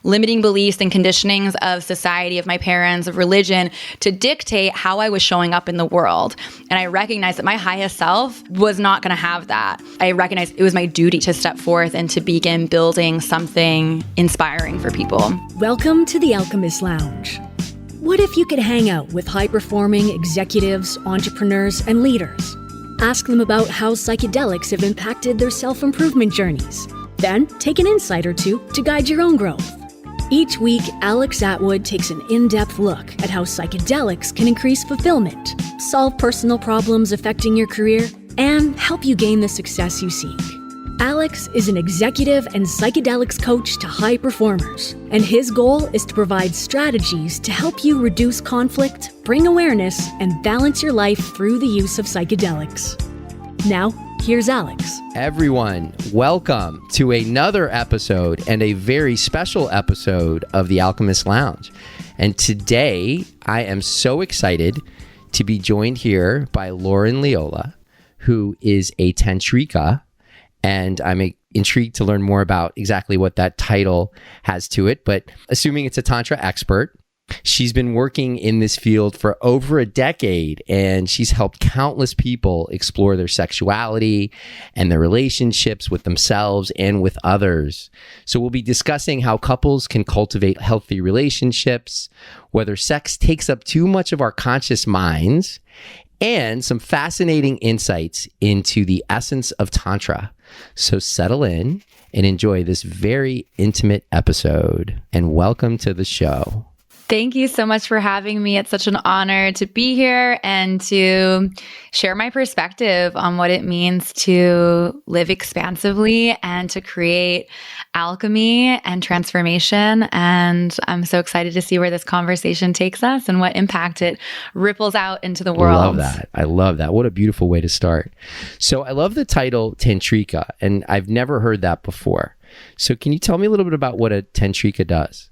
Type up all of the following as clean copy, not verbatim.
limiting beliefs and conditionings of society, of my parents, of religion, to dictate how I was showing up in the world. And I recognized that my highest self was not going to have that. I recognized it was my duty to step forth and to begin building something inspiring for people. Welcome to the Alchemist Lounge. What if you could hang out with high-performing executives, entrepreneurs, and leaders? Ask them about how psychedelics have impacted their self-improvement journeys. Then take an insight or two to guide your own growth. Each week, Alex Atwood takes an in-depth look at how psychedelics can increase fulfillment, solve personal problems affecting your career, and help you gain the success you seek. Alex is an executive and psychedelics coach to high performers, and his goal is to provide strategies to help you reduce conflict, bring awareness, and balance your life through the use of psychedelics. Now, here's Alex. Everyone, welcome to another episode and a very special episode of the Alchemist Lounge. And today, I am so excited to be joined here by Lauren Leola, who is a Tantrika, and I'm intrigued to learn more about exactly what that title has to it. But assuming it's a Tantra expert, she's been working in this field for over a decade, and she's helped countless people explore their sexuality and their relationships with themselves and with others. So we'll be discussing how couples can cultivate healthy relationships, whether sex takes up too much of our conscious minds, and some fascinating insights into the essence of Tantra. So settle in and enjoy this very intimate episode, and welcome to the show. Thank you so much for having me. It's such an honor to be here and to share my perspective on what it means to live expansively and to create alchemy and transformation. And I'm so excited to see where this conversation takes us and what impact it ripples out into the world. I love that. What a beautiful way to start. So I love the title Tantrika, and I've never heard that before. So can you tell me a little bit about what a Tantrika does?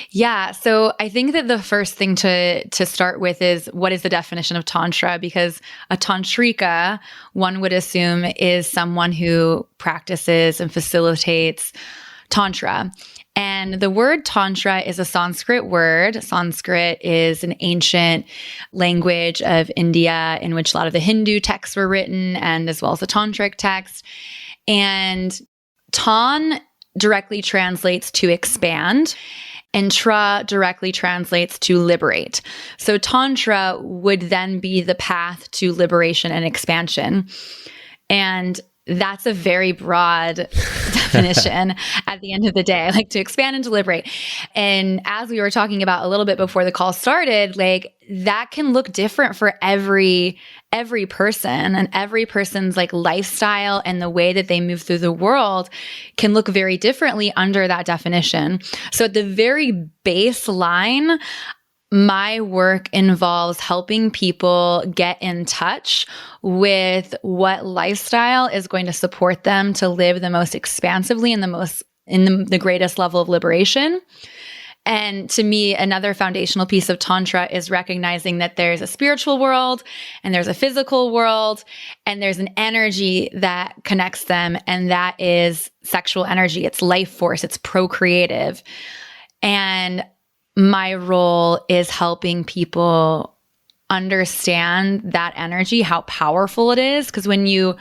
Yeah. So I think that the first thing to start with is, what is the definition of Tantra? Because a Tantrika, one would assume, is someone who practices and facilitates Tantra. And the word Tantra is a Sanskrit word. Sanskrit is an ancient language of India in which a lot of the Hindu texts were written, and as well as the Tantric text. And Tan directly translates to expand, and Tra directly translates to liberate. So Tantra would then be the path to liberation and expansion. And that's a very broad definition at the end of the day, like to expand and to liberate. And as we were talking about a little bit before the call started, like that can look different for every person, and every person's like lifestyle and the way that they move through the world can look very differently under that definition. So at the very baseline, my work involves helping people get in touch with what lifestyle is going to support them to live the most expansively and the greatest level of liberation. And to me, another foundational piece of Tantra is recognizing that there's a spiritual world and there's a physical world and there's an energy that connects them, and that is sexual energy. It's life force. It's procreative. And my role is helping people understand that energy, how powerful it is. Because when you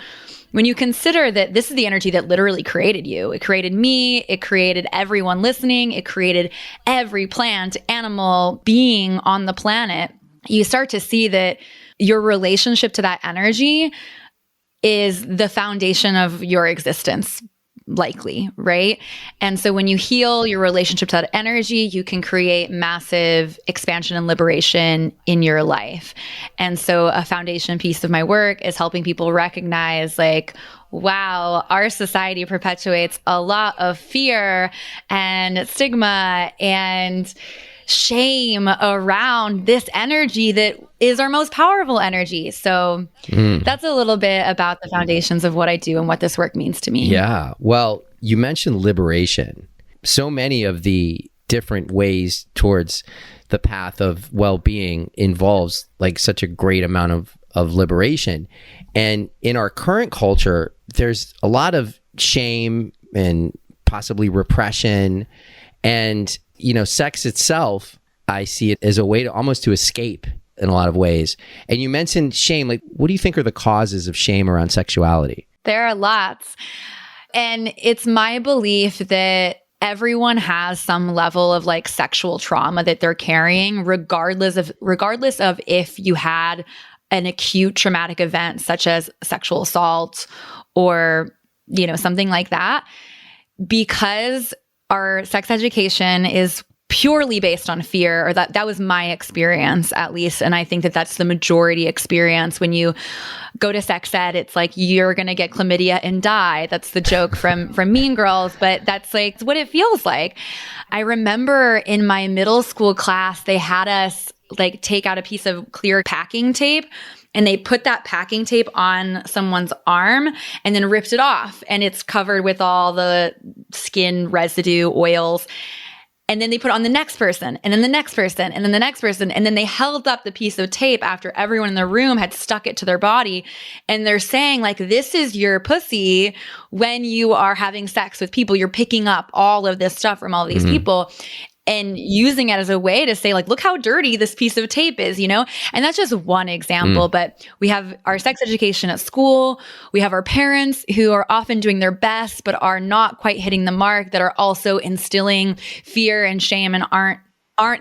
consider that this is the energy that literally created you, it created me, it created everyone listening, it created every plant, animal, being on the planet, you start to see that your relationship to that energy is the foundation of your existence, likely, right? And so when you heal your relationship to that energy, you can create massive expansion and liberation in your life. And so a foundation piece of my work is helping people recognize, like, wow, our society perpetuates a lot of fear and stigma and shame around this energy that is our most powerful energy. So that's a little bit about the foundations of what I do and what this work means to me. Yeah. Well, you mentioned liberation. So many of the different ways towards the path of well-being involves like such a great amount of liberation. And in our current culture, there's a lot of shame and possibly repression. And, sex itself, I see it as a way to almost to escape in a lot of ways. And you mentioned shame. Like, what do you think are the causes of shame around sexuality? There are lots. And it's my belief that everyone has some level of like sexual trauma that they're carrying, regardless of if you had an acute traumatic event such as sexual assault or, something like that. Because our sex education is purely based on fear, or that was my experience at least. And I think that that's the majority experience. When you go to sex ed, it's like, you're going to get chlamydia and die. That's the joke from Mean Girls, but that's like what it feels like. I remember in my middle school class, they had us like take out a piece of clear packing tape, and they put that packing tape on someone's arm and then ripped it off. And it's covered with all the skin residue, oils. And then they put it on the next person, and then the next person, and then the next person. And then they held up the piece of tape after everyone in the room had stuck it to their body. And they're saying, like, this is your pussy when you are having sex with people. You're picking up all of this stuff from all of these people and using it as a way to say, like, look how dirty this piece of tape is, And that's just one example. But we have our sex education at school. We have our parents who are often doing their best, but are not quite hitting the mark, that are also instilling fear and shame and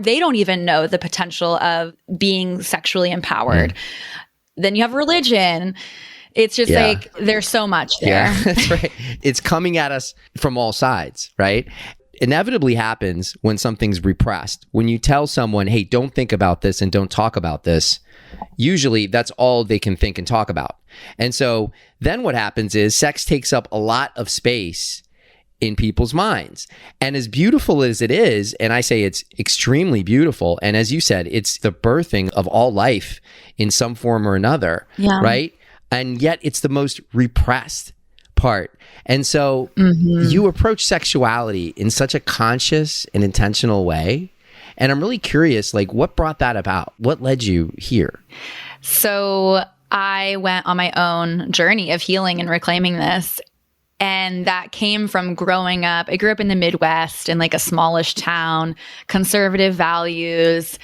they don't even know the potential of being sexually empowered. Then you have religion. It's just like, there's so much there. Yeah, that's right. It's coming at us from all sides, right? Inevitably happens when something's repressed. When you tell someone, hey, don't think about this and don't talk about this, usually that's all they can think and talk about. And so then what happens is sex takes up a lot of space in people's minds. And as beautiful as it is, and I say it's extremely beautiful, and as you said, it's the birthing of all life in some form or another, right? And yet it's the most repressed part. And so you approach sexuality in such a conscious and intentional way. And I'm really curious, like, what brought that about? What led you here? So I went on my own journey of healing and reclaiming this. And that came from growing up. I grew up in the Midwest in like a smallish town, conservative values,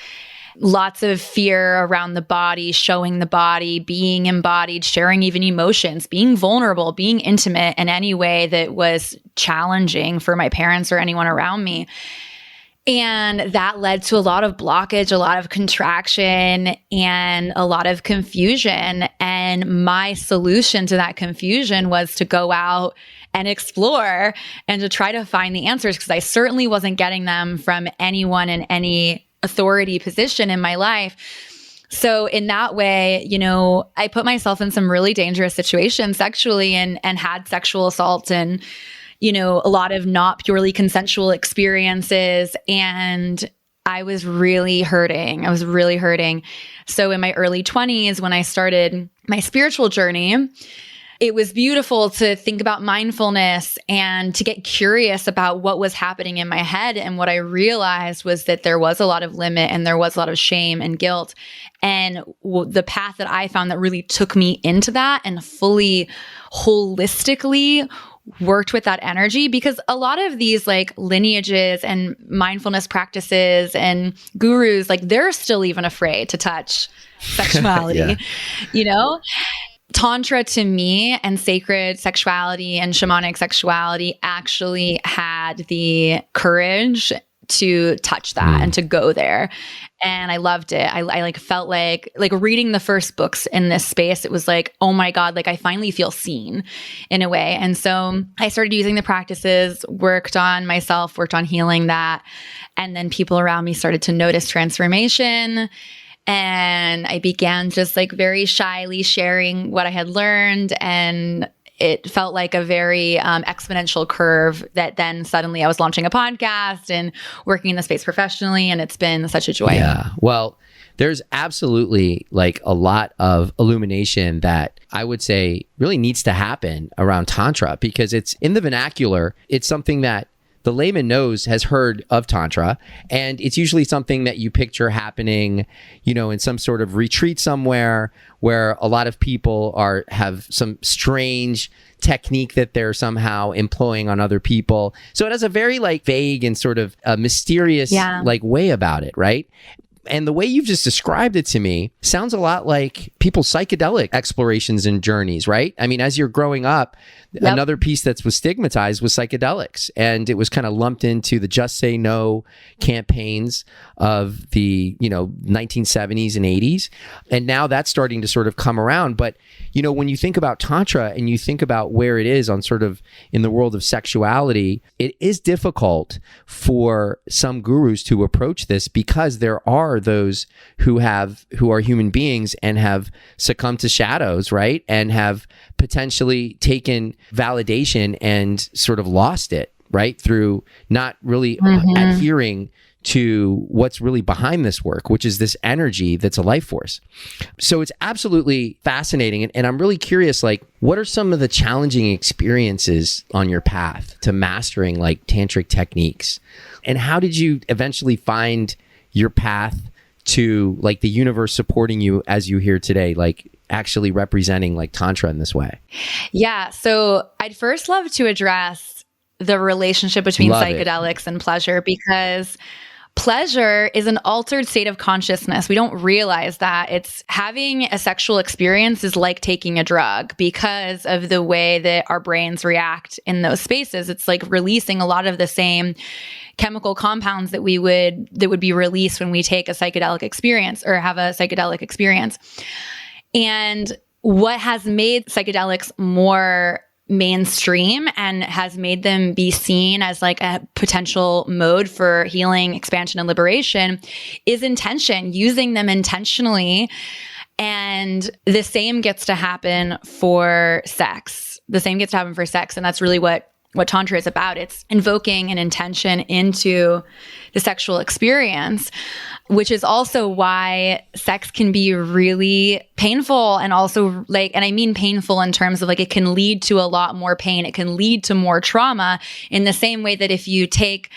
lots of fear around the body, showing the body, being embodied, sharing even emotions, being vulnerable, being intimate in any way that was challenging for my parents or anyone around me. And that led to a lot of blockage, a lot of contraction, and a lot of confusion. And my solution to that confusion was to go out and explore and to try to find the answers, because I certainly wasn't getting them from anyone in any authority position in my life. So in that way, I put myself in some really dangerous situations sexually and had sexual assault and, a lot of not purely consensual experiences. And I was really hurting. So in my early 20s, when I started my spiritual journey, it was beautiful to think about mindfulness and to get curious about what was happening in my head. And what I realized was that there was a lot of limit and there was a lot of shame and guilt. And the path that I found that really took me into that and fully holistically worked with that energy, because a lot of these like lineages and mindfulness practices and gurus, like they're still even afraid to touch sexuality, Tantra to me and sacred sexuality and shamanic sexuality actually had the courage to touch that and to go there. And I loved it. I like felt like reading the first books in this space, it was like, oh my God, like I finally feel seen in a way. And so I started using the practices, worked on myself, worked on healing that. And then people around me started to notice transformation. And I began just like very shyly sharing what I had learned. And it felt like a very exponential curve that then suddenly I was launching a podcast and working in the space professionally. And it's been such a joy. Yeah. Well, there's absolutely like a lot of illumination that I would say really needs to happen around Tantra, because it's in the vernacular. It's something that the layman knows, has heard of Tantra, and it's usually something that you picture happening, in some sort of retreat somewhere where a lot of people have some strange technique that they're somehow employing on other people. So it has a very vague and sort of a mysterious way about it, right? And the way you've just described it to me sounds a lot like people's psychedelic explorations and journeys, right? I mean, as you're growing up, another piece that was stigmatized was psychedelics. And it was kind of lumped into the Just Say No campaigns of the, 1970s and 80s. And now that's starting to sort of come around. But, when you think about Tantra and you think about where it is on sort of in the world of sexuality, it is difficult for some gurus to approach this because there are those who are human beings and have succumbed to shadows, right? And have potentially taken validation and sort of lost it, right? Through not really adhering to what's really behind this work, which is this energy that's a life force. So it's absolutely fascinating. And I'm really curious, what are some of the challenging experiences on your path to mastering tantric techniques? And how did you eventually find your path to the universe supporting you as you hear today, actually representing Tantra in this way? Yeah. So I'd first love to address the relationship between psychedelics and pleasure, because pleasure is an altered state of consciousness. We don't realize that. It's having a sexual experience is like taking a drug because of the way that our brains react in those spaces. It's releasing a lot of the same chemical compounds that would be released when we take a psychedelic experience or have a psychedelic experience. And what has made psychedelics more mainstream and has made them be seen as a potential mode for healing, expansion, and liberation is intention, using them intentionally. And the same gets to happen for sex. And that's really what Tantra is about. It's invoking an intention into the sexual experience, which is also why sex can be really painful, and also and I mean painful in terms of it can lead to a lot more pain. It can lead to more trauma, in the same way that if you take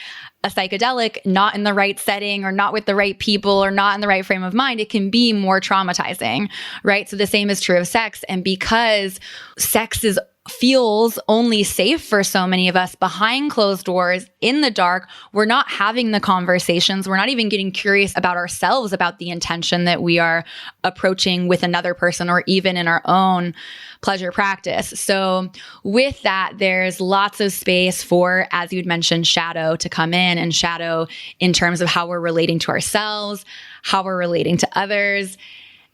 a psychedelic not in the right setting or not with the right people or not in the right frame of mind, it can be more traumatizing, right? So the same is true of sex. And because sex feels only safe for so many of us behind closed doors in the dark, we're not having the conversations. We're not even getting curious about ourselves, about the intention that we are approaching with another person or even in our own pleasure practice. So with that, there's lots of space for, as you'd mentioned, shadow to come in, and shadow in terms of how we're relating to ourselves, how we're relating to others.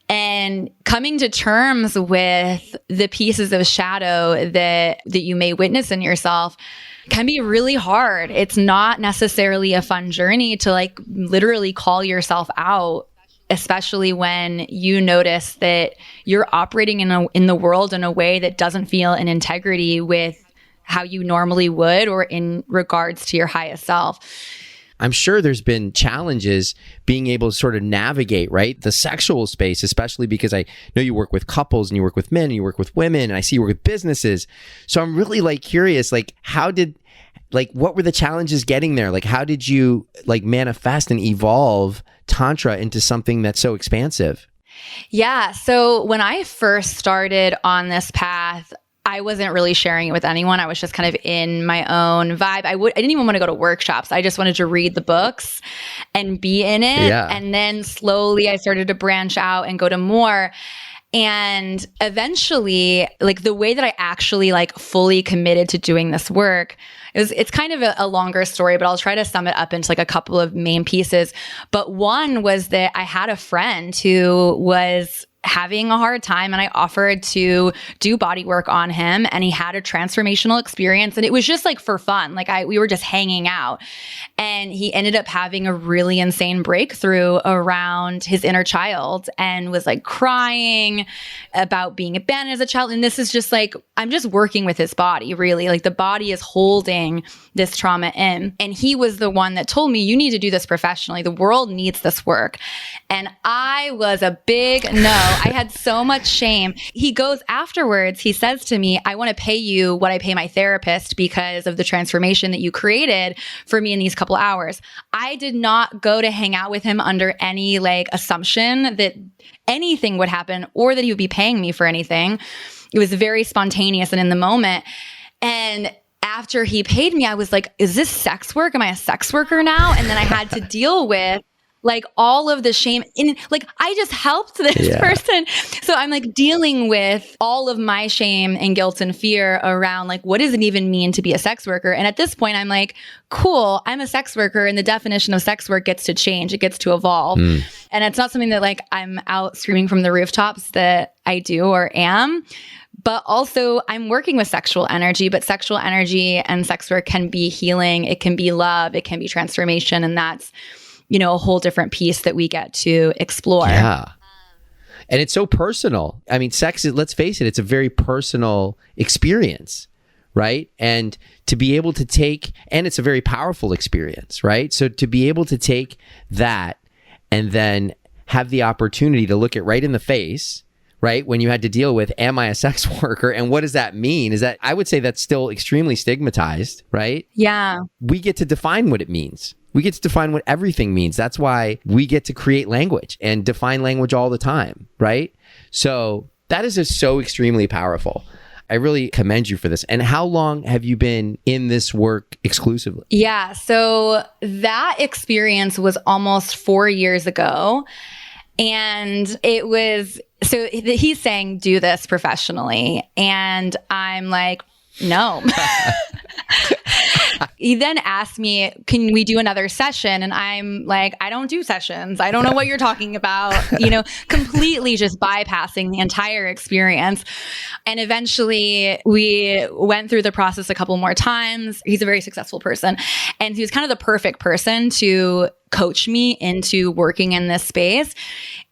And coming to terms with the pieces of shadow that you may witness in yourself can be really hard. It's not necessarily a fun journey to literally call yourself out, especially when you notice that you're operating in the world in a way that doesn't feel in integrity with how you normally would, or in regards to your highest self. I'm sure there's been challenges being able to sort of navigate, right, the sexual space, especially because I know you work with couples and you work with men and you work with women, and I see you work with businesses. So I'm really curious, what were the challenges getting there? How did you manifest and evolve Tantra into something that's so expansive? Yeah. So when I first started on this path, I wasn't really sharing it with anyone. I was just kind of in my own vibe. I didn't even want to go to workshops. I just wanted to read the books and be in it. Yeah. And then slowly I started to branch out and go to more. And eventually, the way that I actually fully committed to doing this work, it's kind of a longer story, but I'll try to sum it up into a couple of main pieces. But one was that I had a friend who was having a hard time, and I offered to do body work on him, and he had a transformational experience, and it was just for fun. We were just hanging out, and he ended up having a really insane breakthrough around his inner child, and was crying about being abandoned as a child. And this is just I'm just working with his body, really. The body is holding this trauma in. And he was the one that told me, you need to do this professionally. The world needs this work. And I was a big no. I had so much shame. He goes afterwards, he says to me, I want to pay you what I pay my therapist because of the transformation that you created for me in these couple hours. I did not go to hang out with him under any like assumption that anything would happen or that he would be paying me for anything. It was very spontaneous and in the moment. And after he paid me, I was like, is this sex work? Am I a sex worker now? And then I had to deal with like all of the shame in like, I just helped this person. So I'm like dealing with all of my shame and guilt and fear around like, what does it even mean to be a sex worker? And at this point I'm like, cool, I'm a sex worker and the definition of sex work gets to change. It gets to evolve. And it's not something that like I'm out screaming from the rooftops that I do or am. But also I'm working with sexual energy, but sexual energy and sex work can be healing. It can be love. It can be transformation. And that's, you know, a whole different piece that we get to explore. Yeah. And it's so personal. I mean, sex is, let's face it, it's a very personal experience, right? And to be able to take, and it's a very powerful experience, right? So to be able to take that and then have the opportunity to look it right in the face, right? When you had to deal with, am I a sex worker? And what does that mean? Is that, I would say that's still extremely stigmatized, right? Yeah. We get to define what it means. We get to define what everything means. That's why we get to create language and define language all the time, right? So that is just so extremely powerful. I really commend you for this. And how long have you been in this work exclusively? Yeah. So that experience was almost 4 years ago. And it was, so he's saying, do this professionally. And I'm like, no. He then asked me, can we do another session? And I'm like, I don't do sessions. I don't know what you're talking about, you know, completely just bypassing the entire experience. And eventually we went through the process a couple more times. He's a very successful person. And he was kind of the perfect person to coach me into working in this space.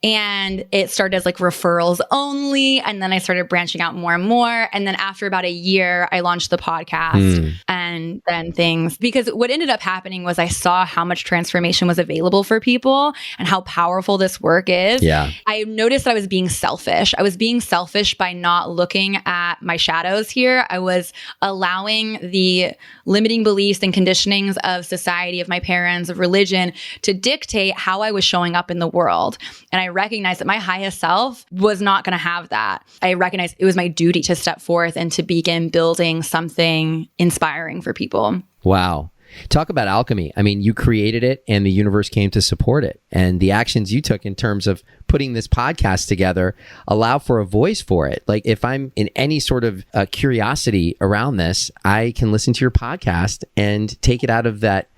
And it started as like referrals only. And then I started branching out more and more. And then after about a year, I launched the podcast and then things, because what ended up happening was I saw how much transformation was available for people and how powerful this work is. Yeah. I noticed that I was being selfish. I was being selfish by not looking at my shadows here. I was allowing the limiting beliefs and conditionings of society, of my parents, of religion to dictate how I was showing up in the world. And I recognized that my highest self was not going to have that. I recognized it was my duty to step forth and to begin building something inspiring for people. Wow. Talk about alchemy. I mean, you created it and the universe came to support it. And the actions you took in terms of putting this podcast together allow for a voice for it. Like if I'm in any sort of curiosity around this, I can listen to your podcast and take it out of that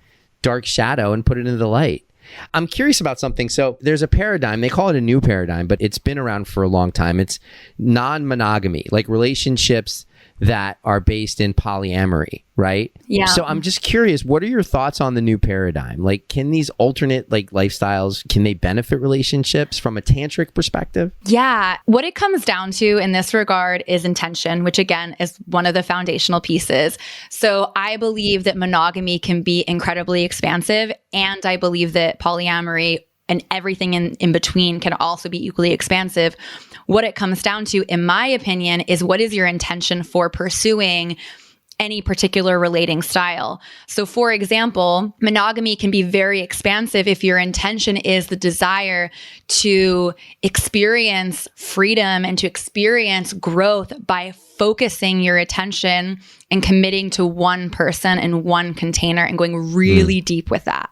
dark shadow and put it into the light. I'm curious about something. So there's a paradigm, they call it a new paradigm, but it's been around for a long time. It's non-monogamy, like relationships that are based in polyamory, right? Yeah. So I'm just curious, what are your thoughts on the new paradigm? Like, can these alternate like lifestyles, can they benefit relationships from a tantric perspective? Yeah. What it comes down to in this regard is intention, which again is one of the foundational pieces. So I believe that monogamy can be incredibly expansive, and I believe that polyamory and everything in between can also be equally expansive. What it comes down to, in my opinion, is what is your intention for pursuing any particular relating style. So for example, monogamy can be very expansive if your intention is the desire to experience freedom and to experience growth by focusing your attention and committing to one person and one container and going really deep with that.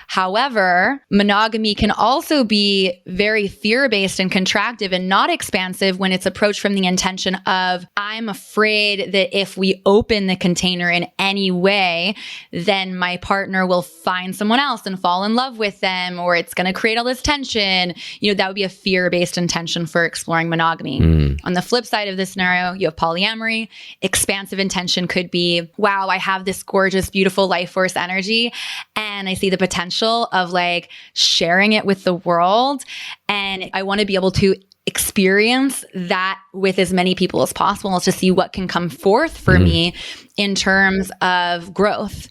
However, monogamy can also be very fear-based and contractive and not expansive when it's approached from the intention of, I'm afraid that if we open the container in any way, then my partner will find someone else and fall in love with them, or it's going to create all this tension. You know, that would be a fear-based intention for exploring monogamy. On the flip side of this scenario, you have polyamory. Expansive intention could be, wow, I have this gorgeous, beautiful life force energy, and I see the potential of like sharing it with the world. And I want to be able to experience that with as many people as possible to see what can come forth for me in terms of growth.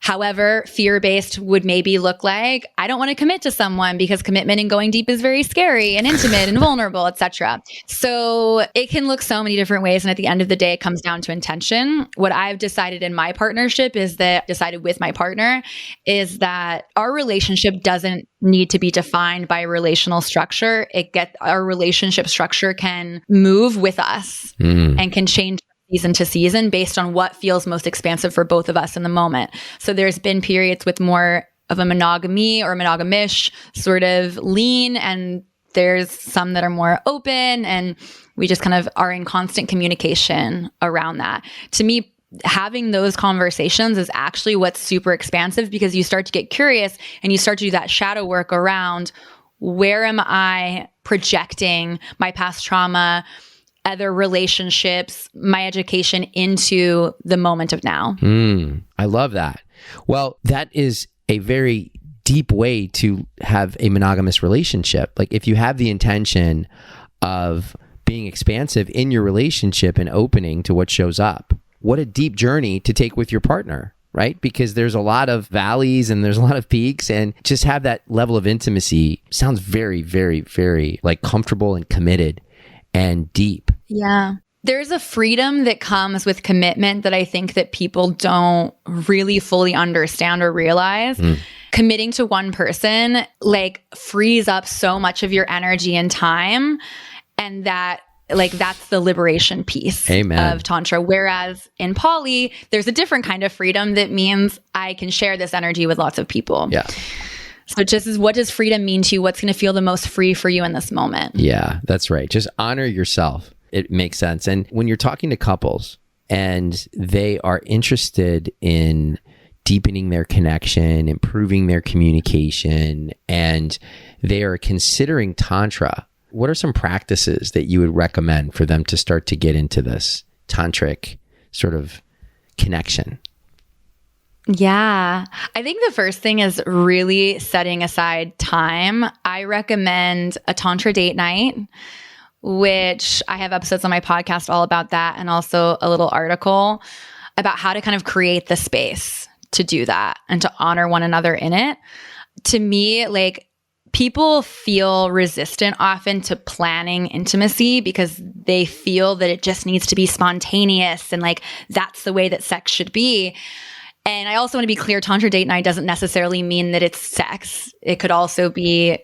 However, fear-based would maybe look like, I don't want to commit to someone because commitment and going deep is very scary and intimate and vulnerable, etc. So it can look so many different ways. And at the end of the day, it comes down to intention. What I've decided in my partnership is that our relationship doesn't need to be defined by relational structure. Our relationship structure can move with us and can change season to season based on what feels most expansive for both of us in the moment. So there's been periods with more of a monogamy or monogamish sort of lean, and there's some that are more open, and we just kind of are in constant communication around that. To me, having those conversations is actually what's super expansive, because you start to get curious and you start to do that shadow work around, where am I projecting my past trauma, other relationships, my education into the moment of now. I love that. Well, that is a very deep way to have a monogamous relationship. Like, if you have the intention of being expansive in your relationship and opening to what shows up, what a deep journey to take with your partner, right? Because there's a lot of valleys and there's a lot of peaks, and just have that level of intimacy sounds very, very, very like comfortable and committed and deep. Yeah. There's a freedom that comes with commitment that I think that people don't really fully understand or realize. Committing to one person like frees up so much of your energy and time, and that's the liberation piece of Tantra. Whereas in poly, there's a different kind of freedom that means I can share this energy with lots of people. Yeah. So what does freedom mean to you? What's going to feel the most free for you in this moment? Yeah, that's right. Just honor yourself. It makes sense. And when you're talking to couples and they are interested in deepening their connection, improving their communication, and they are considering Tantra, what are some practices that you would recommend for them to start to get into this tantric sort of connection? Yeah. I think the first thing is really setting aside time. I recommend a Tantra date night, which I have episodes on my podcast all about that, and also a little article about how to kind of create the space to do that and to honor one another in it. To me, like, people feel resistant often to planning intimacy because they feel that it just needs to be spontaneous and like that's the way that sex should be. And I also want to be clear, Tantra date night doesn't necessarily mean that it's sex. It could also be,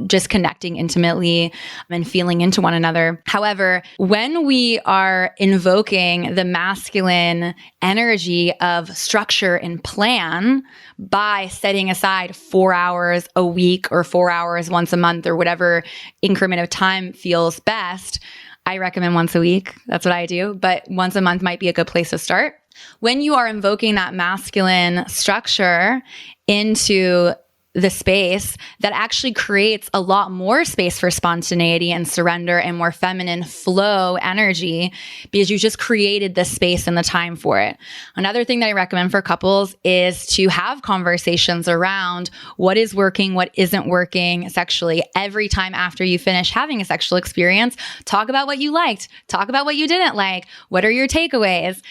just connecting intimately and feeling into one another. However, when we are invoking the masculine energy of structure and plan by setting aside 4 hours a week or 4 hours once a month or whatever increment of time feels best, I recommend once a week. That's what I do. But once a month might be a good place to start. When you are invoking that masculine structure into the space, that actually creates a lot more space for spontaneity and surrender and more feminine flow energy, because you just created the space and the time for it. Another thing that I recommend for couples is to have conversations around what is working, what isn't working sexually. Every time after you finish having a sexual experience, talk about what you liked, talk about what you didn't like. What are your takeaways?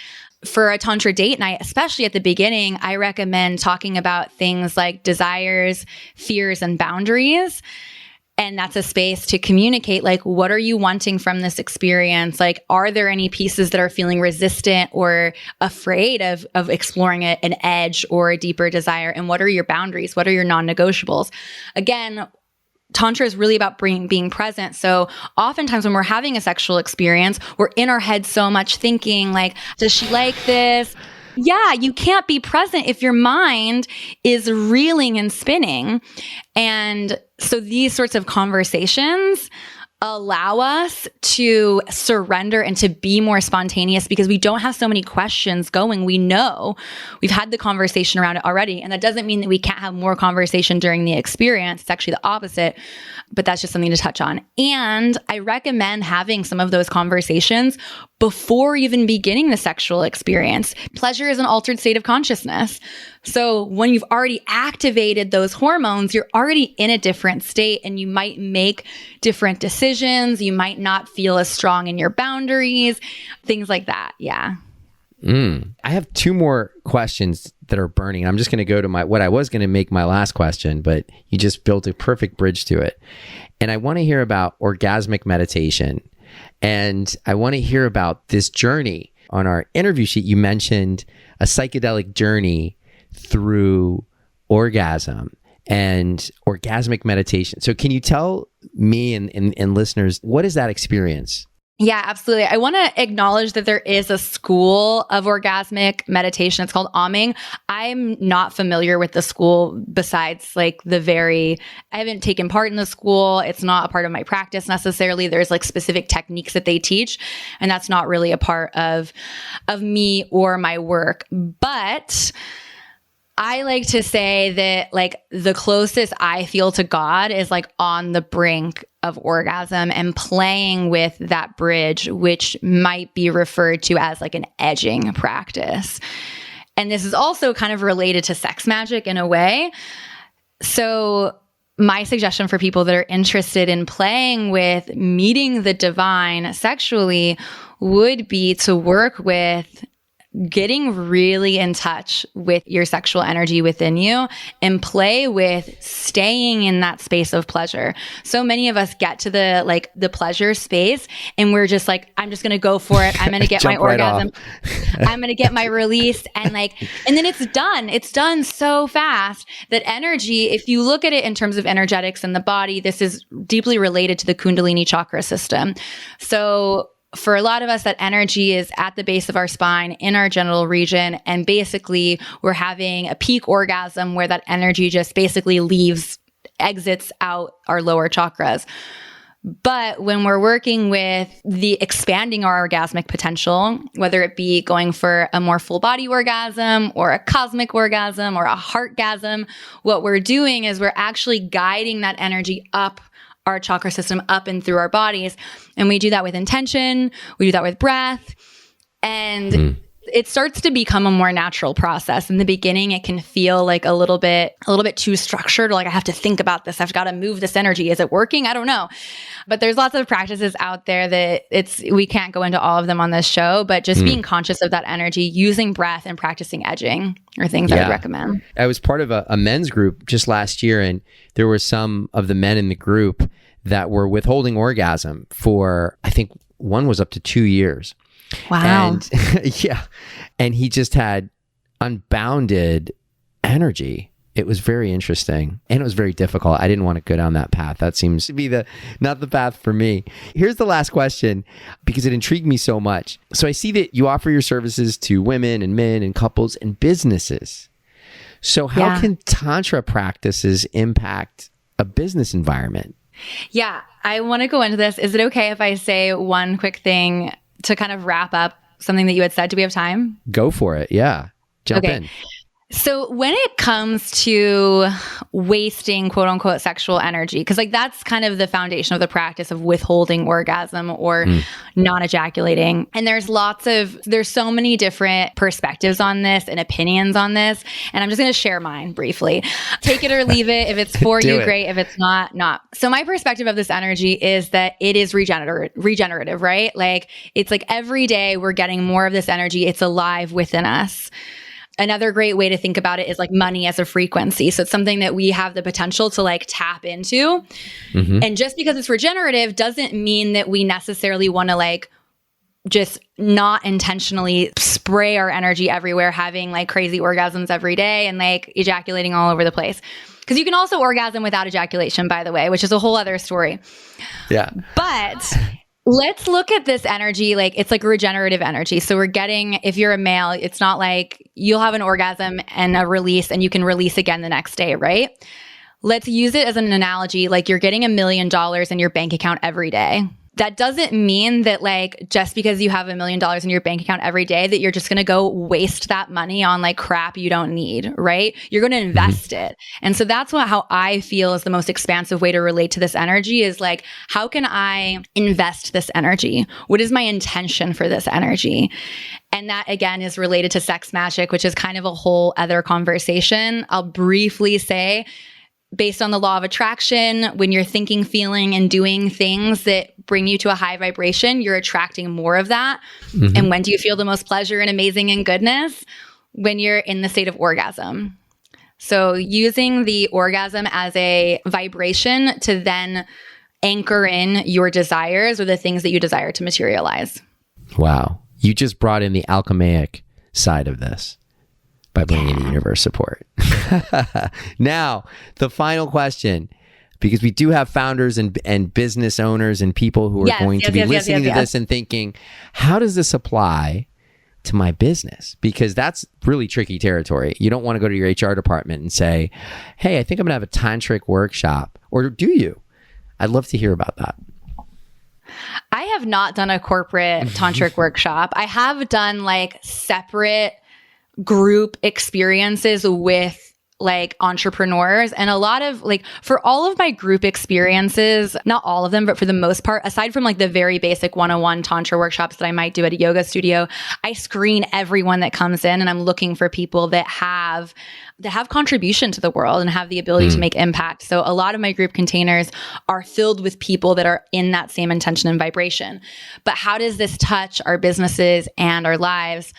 For a Tantra date night, especially at the beginning, I recommend talking about things like desires, fears, and boundaries. And that's a space to communicate, like, what are you wanting from this experience? Like, are there any pieces that are feeling resistant or afraid of exploring an edge or a deeper desire? And what are your boundaries? What are your non-negotiables? Again, Tantra is really about being present. So oftentimes when we're having a sexual experience, we're in our head so much thinking like, does she like this? Yeah, you can't be present if your mind is reeling and spinning. And so these sorts of conversations allow us to surrender and to be more spontaneous because we don't have so many questions going. We know we've had the conversation around it already. And that doesn't mean that we can't have more conversation during the experience. It's actually the opposite, but that's just something to touch on. And I recommend having some of those conversations before even beginning the sexual experience. Pleasure is an altered state of consciousness. So when you've already activated those hormones, you're already in a different state and you might make different decisions. You might not feel as strong in your boundaries, things like that. Yeah. I have two more questions that are burning. I'm just going to go to what I was going to make my last question, but you just built a perfect bridge to it. And I want to hear about orgasmic meditation. And I want to hear about this journey. On our interview sheet, you mentioned a psychedelic journey through orgasm and orgasmic meditation. So can you tell me and listeners, what is that experience? Yeah, absolutely. I want to acknowledge that there is a school of orgasmic meditation. It's called Amming. I'm not familiar with the school besides like I haven't taken part in the school. It's not a part of my practice necessarily. There's like specific techniques that they teach, and that's not really a part of me or my work. But I like to say that like the closest I feel to God is like on the brink of orgasm and playing with that bridge, which might be referred to as like an edging practice. And this is also kind of related to sex magic in a way. So my suggestion for people that are interested in playing with meeting the divine sexually would be to work with getting really in touch with your sexual energy within you and play with staying in that space of pleasure. So many of us get to the pleasure space and we're just like, I'm just going to go for it. I'm going to get my orgasm. I'm going to get my release. And then it's done. It's done so fast that energy, if you look at it in terms of energetics in the body, this is deeply related to the Kundalini chakra system. So for a lot of us, that energy is at the base of our spine in our genital region. And basically, we're having a peak orgasm where that energy just basically exits out our lower chakras. But when we're working with the expanding our orgasmic potential, whether it be going for a more full body orgasm or a cosmic orgasm or a heartgasm, what we're doing is we're actually guiding that energy up our chakra system, up and through our bodies. And we do that with intention. We do that with breath. And it starts to become a more natural process. In the beginning, it can feel like a little bit too structured. Like I have to think about this. I've got to move this energy. Is it working? I don't know. But there's lots of practices out there that we can't go into all of them on this show, but just being conscious of that energy, using breath and practicing edging are things I would recommend. I was part of a men's group just last year, and there were some of the men in the group that were withholding orgasm for, I think one was up to 2 years. Wow. And and he just had unbounded energy. It was very interesting, and it was very difficult. I didn't want to go down that path. That seems to be not the path for me. Here's the last question, because it intrigued me so much. So I see that you offer your services to women and men and couples and businesses. So how can Tantra practices impact a business environment? Yeah, I want to go into this. Is it okay if I say one quick thing to kind of wrap up something that you had said? Do we have time? Go for it. Yeah. Jump in. So when it comes to wasting quote unquote sexual energy, because like that's kind of the foundation of the practice of withholding orgasm or non-ejaculating. And there's so many different perspectives on this and opinions on this. And I'm just going to share mine briefly. Take it or leave it. If it's for you, great. If it's not, not. So my perspective of this energy is that it is regenerative, right? Like it's like every day we're getting more of this energy. It's alive within us. Another great way to think about it is like money as a frequency. So it's something that we have the potential to like tap into. And just because it's regenerative doesn't mean that we necessarily want to like just not intentionally spray our energy everywhere, having like crazy orgasms every day and like ejaculating all over the place. Because you can also orgasm without ejaculation, by the way, which is a whole other story. Yeah. But let's look at this energy like it's like regenerative energy. So we're getting, if you're a male, it's not like you'll have an orgasm and a release and you can release again the next day, right? Let's use it as an analogy, like you're getting $1 million in your bank account every day. That doesn't mean that like just because you have $1 million in your bank account every day that you're just going to go waste that money on like crap you don't need, right? You're going to invest it. And so that's how I feel is the most expansive way to relate to this energy is like, how can I invest this energy? What is my intention for this energy? And that again is related to sex magic, which is kind of a whole other conversation. I'll briefly say, based on the law of attraction, when you're thinking, feeling, and doing things that bring you to a high vibration, you're attracting more of that. Mm-hmm. And when do you feel the most pleasure and amazing and goodness? When you're in the state of orgasm. So using the orgasm as a vibration to then anchor in your desires or the things that you desire to materialize. Wow. You just brought in the alchemic side of this by bringing in the universe support. Now, the final question, because we do have founders and business owners and people who are going to be listening to this and thinking, how does this apply to my business? Because that's really tricky territory. You don't want to go to your HR department and say, hey, I think I'm going to have a tantric workshop. Or do you? I'd love to hear about that. I have not done a corporate tantric workshop. I have done like separate group experiences with like entrepreneurs, and a lot of like, for all of my group experiences, not all of them, but for the most part, aside from like the very basic 101 Tantra workshops that I might do at a yoga studio, I screen everyone that comes in, and I'm looking for people that have contribution to the world and have the ability to make impact. So a lot of my group containers are filled with people that are in that same intention and vibration. But how does this touch our businesses and our lives?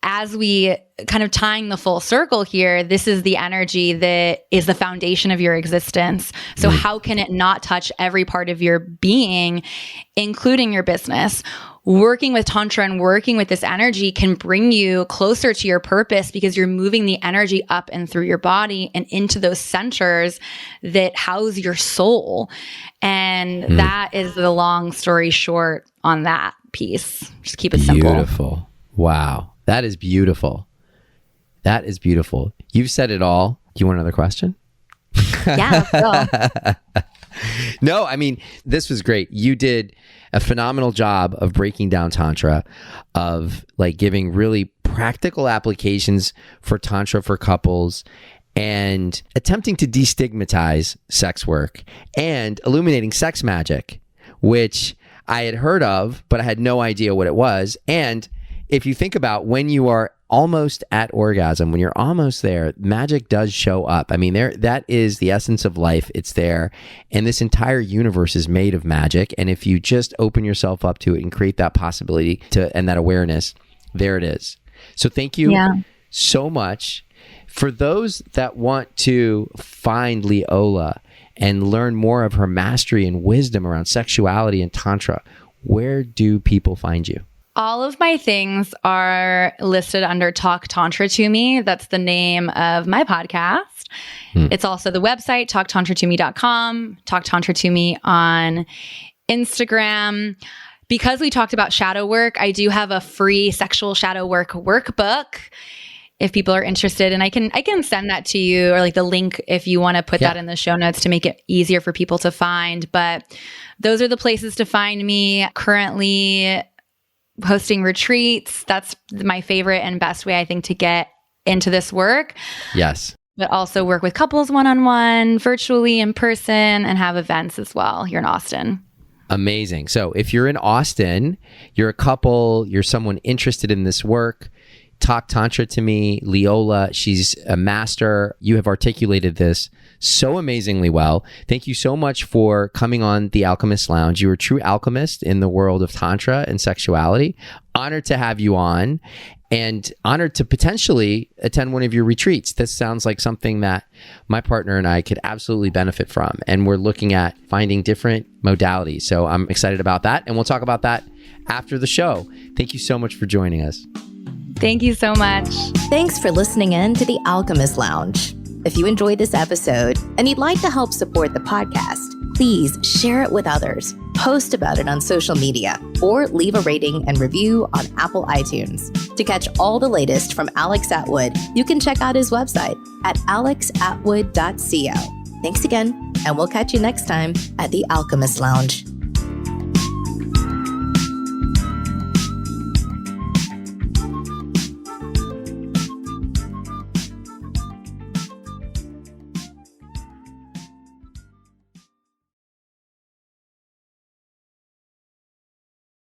As we kind of tying the full circle here, this is the energy that is the foundation of your existence. So how can it not touch every part of your being, including your business? Working with Tantra and working with this energy can bring you closer to your purpose because you're moving the energy up and through your body and into those centers that house your soul. And that is the long story short on that piece. Just keep it simple. Beautiful. Wow. That is beautiful. That is beautiful. You've said it all. Do you want another question? Yeah, let's go. No, I mean, this was great. You did a phenomenal job of breaking down Tantra, of like giving really practical applications for Tantra for couples, and attempting to destigmatize sex work and illuminating sex magic, which I had heard of, but I had no idea what it was. And if you think about when you are almost at orgasm, when you're almost there, magic does show up. I mean, that is the essence of life. It's there. And this entire universe is made of magic. And if you just open yourself up to it and create that possibility and that awareness, there it is. So thank you so much. For those that want to find Leola and learn more of her mastery and wisdom around sexuality and Tantra, where do people find you? All of my things are listed under Talk Tantra to Me. That's the name of my podcast. It's also the website, talktantratome.com, Talk Tantra to Me on Instagram. Because we talked about shadow work, I do have a free sexual shadow work workbook if people are interested. And I can send that to you, or like the link if you want to put that in the show notes to make it easier for people to find. But those are the places to find me. Currently hosting retreats. That's my favorite and best way, I think, to get into this work. Yes. But also work with couples one-on-one, virtually, in person, and have events as well here in Austin. Amazing. So if you're in Austin, you're a couple, you're someone interested in this work, Talk Tantra to Me, Leola. She's a master. You have articulated this so amazingly well. Thank you so much for coming on the Alchemist Lounge. You're a true alchemist in the world of Tantra and sexuality. Honored to have you on, and honored to potentially attend one of your retreats. This sounds like something that my partner and I could absolutely benefit from. And we're looking at finding different modalities. So I'm excited about that. And we'll talk about that after the show. Thank you so much for joining us. Thank you so much. Thanks for listening in to the Alchemist Lounge. If you enjoyed this episode and you'd like to help support the podcast, please share it with others, post about it on social media, or leave a rating and review on Apple iTunes. To catch all the latest from Alex Atwood, you can check out his website at alexatwood.co. Thanks again, and we'll catch you next time at the Alchemist Lounge.